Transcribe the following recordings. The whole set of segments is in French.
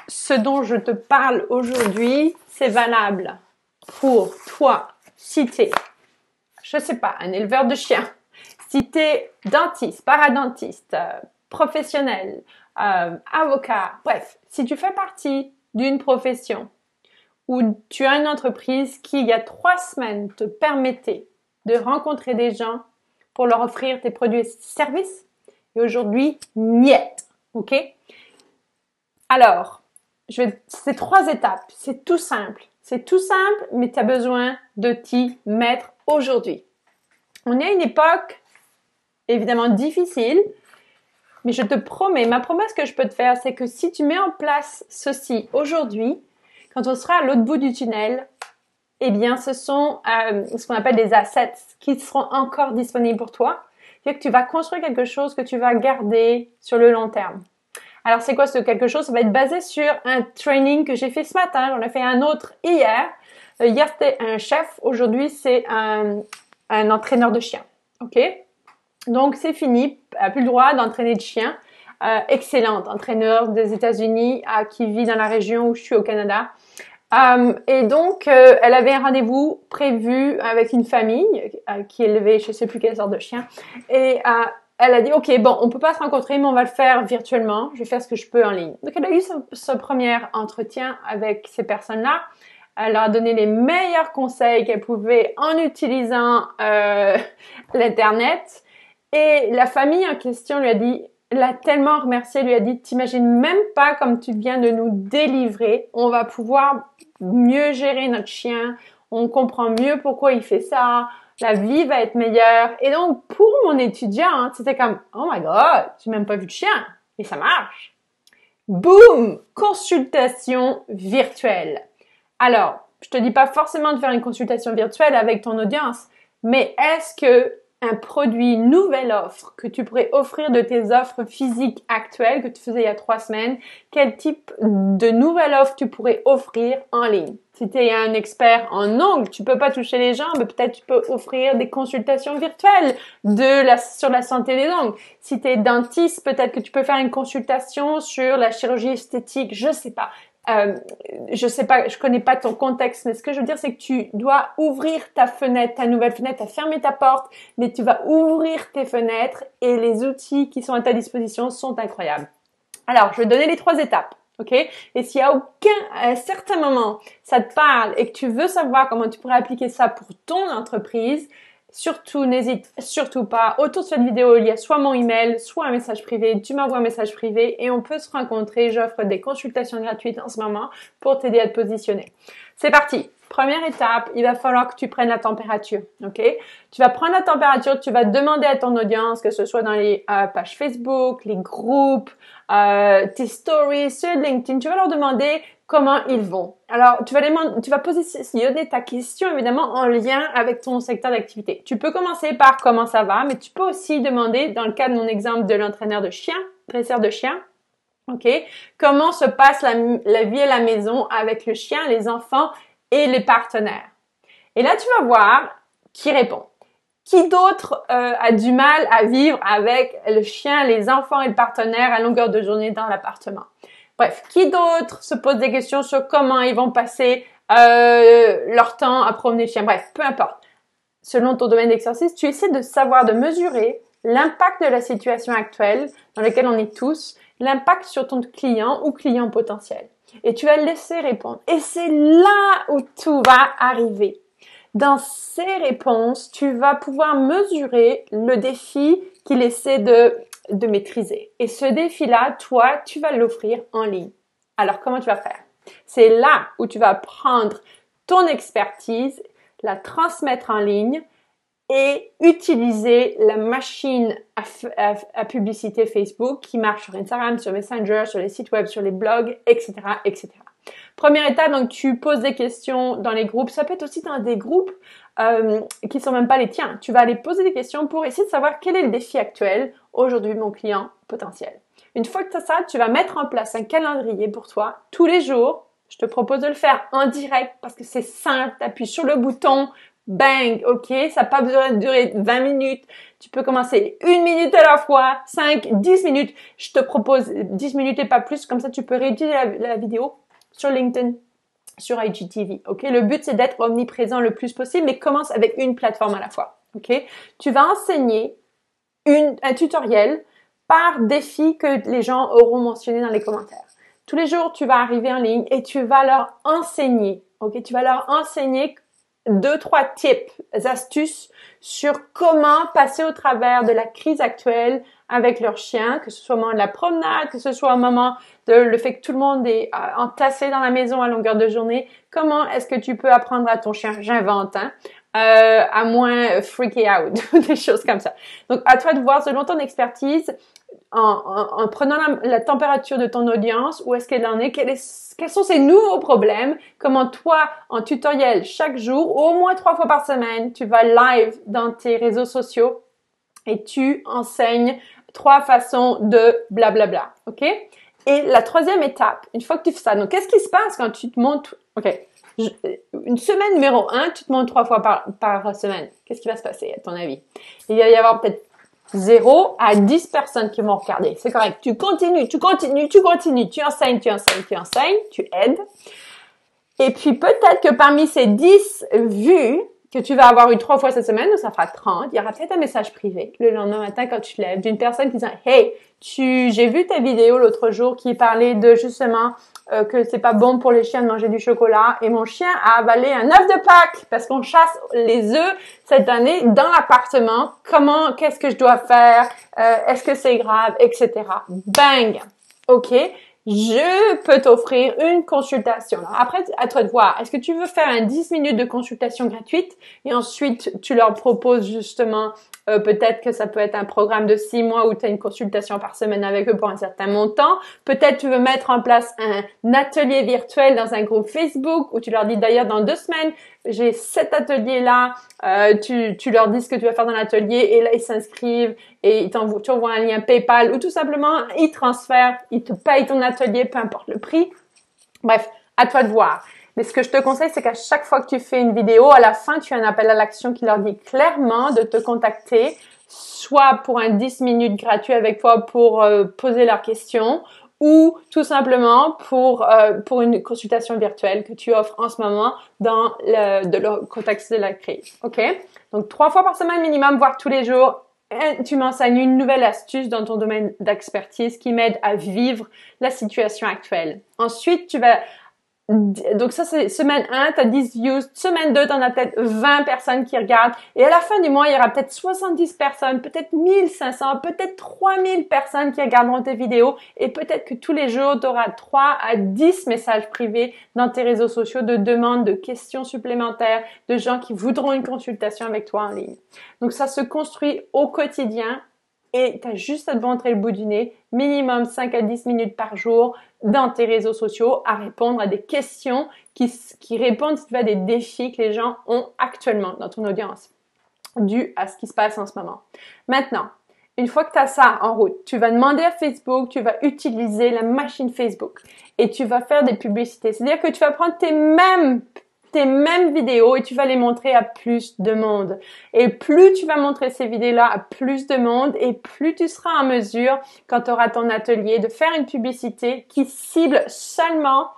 ce dont je te parle aujourd'hui, c'est valable pour toi si t'es, je sais pas, un éleveur de chiens, si t'es dentiste, paradentiste, professionnel, avocat, bref, si tu fais partie d'une profession où tu as une entreprise qui, il y a 3 semaines, te permettait de rencontrer des gens pour leur offrir tes produits et services, et aujourd'hui, niet, ok? Alors, c'est 3 étapes, c'est tout simple, mais tu as besoin de t'y mettre aujourd'hui. On est à une époque, évidemment, difficile, mais je te promets, ma promesse que je peux te faire, c'est que si tu mets en place ceci aujourd'hui, quand on sera à l'autre bout du tunnel, eh bien, ce sont ce qu'on appelle des assets qui seront encore disponibles pour toi. C'est-à-dire que tu vas construire quelque chose que tu vas garder sur le long terme. Alors, c'est quoi ce quelque chose? Ça va être basé sur un training que j'ai fait ce matin. J'en ai fait un autre hier. Hier, c'était un chef. Aujourd'hui, c'est un entraîneur de chiens. OK? Donc, c'est fini. Plus le droit d'entraîner de chiens. Excellente entraîneur des États-Unis qui vit dans la région où je suis au Canada. Et donc, elle avait un rendez-vous prévu avec une famille qui élevait je sais plus quelle sorte de chien. Et elle a dit, OK, bon, on peut pas se rencontrer, mais on va le faire virtuellement. Je vais faire ce que je peux en ligne. Donc, elle a eu ce premier entretien avec ces personnes-là. Elle leur a donné les meilleurs conseils qu'elle pouvait en utilisant l'Internet. Et la famille en question lui a dit, l'a tellement remercié, lui a dit, t'imagines même pas comme tu viens de nous délivrer. On va pouvoir mieux gérer notre chien. On comprend mieux pourquoi il fait ça. La vie va être meilleure. Et donc, pour mon étudiant, c'était comme, oh my God, j'ai même pas vu de chien. Et ça marche. Boum! Consultation virtuelle. Alors, je te dis pas forcément de faire une consultation virtuelle avec ton audience, mais est-ce que un produit, une nouvelle offre que tu pourrais offrir de tes offres physiques actuelles que tu faisais il y a 3 semaines, quel type de nouvelle offre tu pourrais offrir en ligne? Si tu es un expert en ongles, tu peux pas toucher les gens, mais peut-être tu peux offrir des consultations virtuelles sur la santé des ongles. Si tu es dentiste, peut-être que tu peux faire une consultation sur la chirurgie esthétique, je sais pas. Je connais pas ton contexte, mais ce que je veux dire, c'est que tu dois ouvrir ta fenêtre, ta nouvelle fenêtre, tu as fermé ta porte, mais tu vas ouvrir tes fenêtres et les outils qui sont à ta disposition sont incroyables. Alors, je vais donner les 3 étapes, ok? Et s'il y a à un certain moment, ça te parle et que tu veux savoir comment tu pourrais appliquer ça pour ton entreprise, surtout, n'hésite surtout pas. Autour de cette vidéo, il y a soit mon email, soit un message privé. Tu m'envoies un message privé et on peut se rencontrer. J'offre des consultations gratuites en ce moment pour t'aider à te positionner. C'est parti. Première étape, il va falloir que tu prennes la température, ok? Tu vas prendre la température, tu vas demander à ton audience, que ce soit dans les pages Facebook, les groupes, tes stories sur LinkedIn, tu vas leur demander comment ils vont. Alors, tu vas positionner ta question évidemment en lien avec ton secteur d'activité. Tu peux commencer par comment ça va, mais tu peux aussi demander, dans le cas de mon exemple de l'entraîneur de chiens, dresseur de chiens, ok, comment se passe la vie à la maison avec le chien, les enfants et les partenaires. Et là, tu vas voir qui répond. Qui d'autre a du mal à vivre avec le chien, les enfants et le partenaire à longueur de journée dans l'appartement? Bref, qui d'autre se pose des questions sur comment ils vont passer leur temps à promener le chien? Bref, peu importe. Selon ton domaine d'exercice, tu essaies de savoir, de mesurer l'impact de la situation actuelle dans laquelle on est tous, l'impact sur ton client ou client potentiel. Et tu vas le laisser répondre. Et c'est là où tout va arriver. Dans ces réponses, tu vas pouvoir mesurer le défi qu'il essaie de maîtriser. Et ce défi-là, toi, tu vas l'offrir en ligne. Alors, comment tu vas faire? C'est là où tu vas prendre ton expertise, la transmettre en ligne et utiliser la machine à publicité Facebook qui marche sur Instagram, sur Messenger, sur les sites web, sur les blogs, etc., etc. Première étape, donc tu poses des questions dans les groupes. Ça peut être aussi dans des groupes qui sont même pas les tiens. Tu vas aller poser des questions pour essayer de savoir quel est le défi actuel aujourd'hui de mon client potentiel. Une fois que tu as ça, tu vas mettre en place un calendrier pour toi tous les jours. Je te propose de le faire en direct parce que c'est simple. Tu appuies sur le bouton, bang, ok, ça n'a pas besoin de durer 20 minutes. Tu peux commencer 1 minute à la fois, 5, 10 minutes. Je te propose 10 minutes et pas plus. Comme ça, tu peux réutiliser la vidéo sur LinkedIn, sur IGTV. Ok, le but, c'est d'être omniprésent le plus possible, mais commence avec une plateforme à la fois. Ok, tu vas enseigner un tutoriel par défi que les gens auront mentionné dans les commentaires. Tous les jours, tu vas arriver en ligne et tu vas leur enseigner. Ok, tu vas leur enseigner 2-3 tips, astuces sur comment passer au travers de la crise actuelle avec leur chien, que ce soit au moment de la promenade, que ce soit au moment de le fait que tout le monde est entassé dans la maison à longueur de journée. Comment est-ce que tu peux apprendre à ton chien, j'invente, à moins freaky out, des choses comme ça. Donc, à toi de voir selon ton expertise, en prenant la température de ton audience, où est-ce qu'elle en est, quels sont ses nouveaux problèmes, comment toi, en tutoriel chaque jour, au moins 3 fois par semaine, tu vas live dans tes réseaux sociaux et tu enseignes 3 façons de blablabla, ok? Et la troisième étape, une fois que tu fais ça, donc qu'est-ce qui se passe quand tu te montres, ok, une semaine numéro 1, tu te montres 3 fois par semaine. Qu'est-ce qui va se passer, à ton avis? Il va y avoir peut-être 0 à 10 personnes qui vont regarder. C'est correct. Tu continues, tu enseignes, tu aides. Et puis peut-être que parmi ces 10 vues que tu vas avoir eu 3 fois cette semaine, ça fera 30, il y aura peut-être un message privé le lendemain matin quand tu te lèves d'une personne qui dit « Hey, j'ai vu ta vidéo l'autre jour qui parlait de justement que c'est pas bon pour les chiens de manger du chocolat et mon chien a avalé un œuf de Pâques parce qu'on chasse les œufs cette année dans l'appartement. Qu'est-ce que je dois faire? Est-ce que c'est grave? Etc. Bang! OK. Je peux t'offrir une consultation. Alors après, à toi de voir. Est-ce que tu veux faire un 10 minutes de consultation gratuite et ensuite tu leur proposes justement peut-être que ça peut être un programme de 6 mois où tu as une consultation par semaine avec eux pour un certain montant. Peut-être tu veux mettre en place un atelier virtuel dans un groupe Facebook où tu leur dis d'ailleurs dans 2 semaines, j'ai cet atelier-là, tu leur dis ce que tu vas faire dans l'atelier et là ils s'inscrivent et tu envoies un lien PayPal ou tout simplement ils transfèrent, ils te payent ton atelier, peu importe le prix. Bref, à toi de voir. Mais ce que je te conseille, c'est qu'à chaque fois que tu fais une vidéo, à la fin, tu as un appel à l'action qui leur dit clairement de te contacter, soit pour un 10 minutes gratuit avec toi pour poser leurs questions, ou tout simplement pour une consultation virtuelle que tu offres en ce moment dans le contexte de la crise. OK? Donc, 3 fois par semaine minimum, voire tous les jours. Tu m'enseignes une nouvelle astuce dans ton domaine d'expertise qui m'aide à vivre la situation actuelle. Ensuite, donc ça c'est semaine 1, tu as 10 views, semaine 2, tu en as peut-être 20 personnes qui regardent et à la fin du mois, il y aura peut-être 70 personnes, peut-être 1500, peut-être 3000 personnes qui regarderont tes vidéos et peut-être que tous les jours, tu auras 3 à 10 messages privés dans tes réseaux sociaux de demandes, de questions supplémentaires, de gens qui voudront une consultation avec toi en ligne. Donc ça se construit au quotidien. Et tu as juste à te montrer le bout du nez, minimum 5 à 10 minutes par jour dans tes réseaux sociaux à répondre à des questions qui répondent à des défis que les gens ont actuellement dans ton audience, dû à ce qui se passe en ce moment. Maintenant, une fois que tu as ça en route, tu vas demander à Facebook, tu vas utiliser la machine Facebook et tu vas faire des publicités. C'est-à-dire que tu vas prendre tes mêmes vidéos et tu vas les montrer à plus de monde. Et plus tu vas montrer ces vidéos-là à plus de monde et plus tu seras en mesure, quand tu auras ton atelier, de faire une publicité qui cible seulement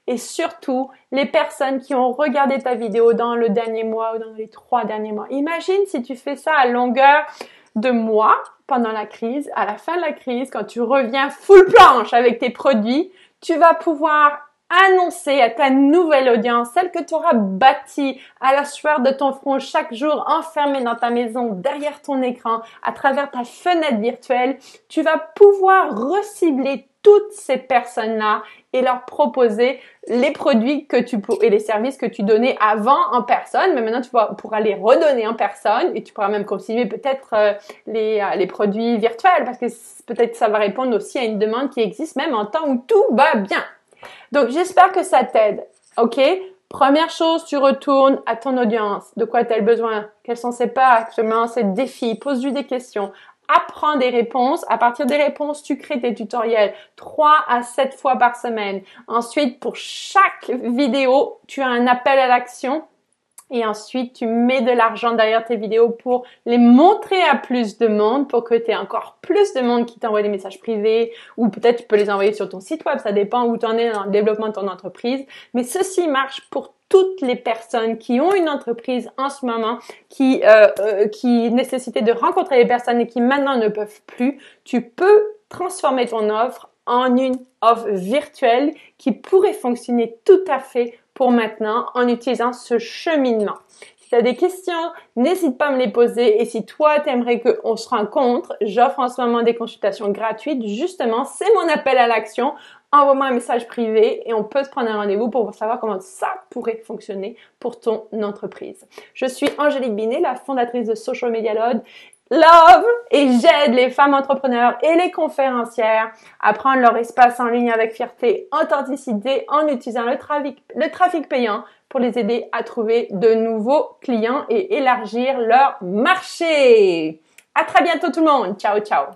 et surtout les personnes qui ont regardé ta vidéo dans le dernier mois ou dans les 3 derniers mois. Imagine si tu fais ça à longueur de mois pendant la crise, à la fin de la crise, quand tu reviens full planche avec tes produits, tu vas pouvoir annoncer à ta nouvelle audience, celle que tu auras bâtie à la sueur de ton front chaque jour, enfermée dans ta maison, derrière ton écran, à travers ta fenêtre virtuelle, tu vas pouvoir recibler toutes ces personnes-là et leur proposer les produits et les services que tu donnais avant en personne, mais maintenant tu pourras les redonner en personne et tu pourras même continuer peut-être les produits virtuels parce que peut-être ça va répondre aussi à une demande qui existe même en temps où tout va bien. Donc, j'espère que ça t'aide, ok? Première chose, tu retournes à ton audience. De quoi as-elle besoin? Quelles sont ses peurs actuellement, ses défis? Pose-lui des questions. Apprends des réponses. À partir des réponses, tu crées tes tutoriels 3 à 7 fois par semaine. Ensuite, pour chaque vidéo, tu as un appel à l'action Et ensuite, tu mets de l'argent derrière tes vidéos pour les montrer à plus de monde, pour que tu aies encore plus de monde qui t'envoie des messages privés, ou peut-être tu peux les envoyer sur ton site web, ça dépend où tu en es dans le développement de ton entreprise. Mais ceci marche pour toutes les personnes qui ont une entreprise en ce moment, qui nécessitaient de rencontrer les personnes et qui maintenant ne peuvent plus. Tu peux transformer ton offre en une offre virtuelle qui pourrait fonctionner tout à fait pour maintenant en utilisant ce cheminement. Si tu as des questions, n'hésite pas à me les poser. Et si toi, tu aimerais qu'on se rencontre, j'offre en ce moment des consultations gratuites. Justement, c'est mon appel à l'action. Envoie-moi un message privé et on peut se prendre un rendez-vous pour savoir comment ça pourrait fonctionner pour ton entreprise. Je suis Angélique Binet, la fondatrice de Social Media Love, et j'aide les femmes entrepreneurs et les conférencières à prendre leur espace en ligne avec fierté, authenticité en utilisant le trafic payant pour les aider à trouver de nouveaux clients et élargir leur marché. À très bientôt tout le monde. Ciao, ciao.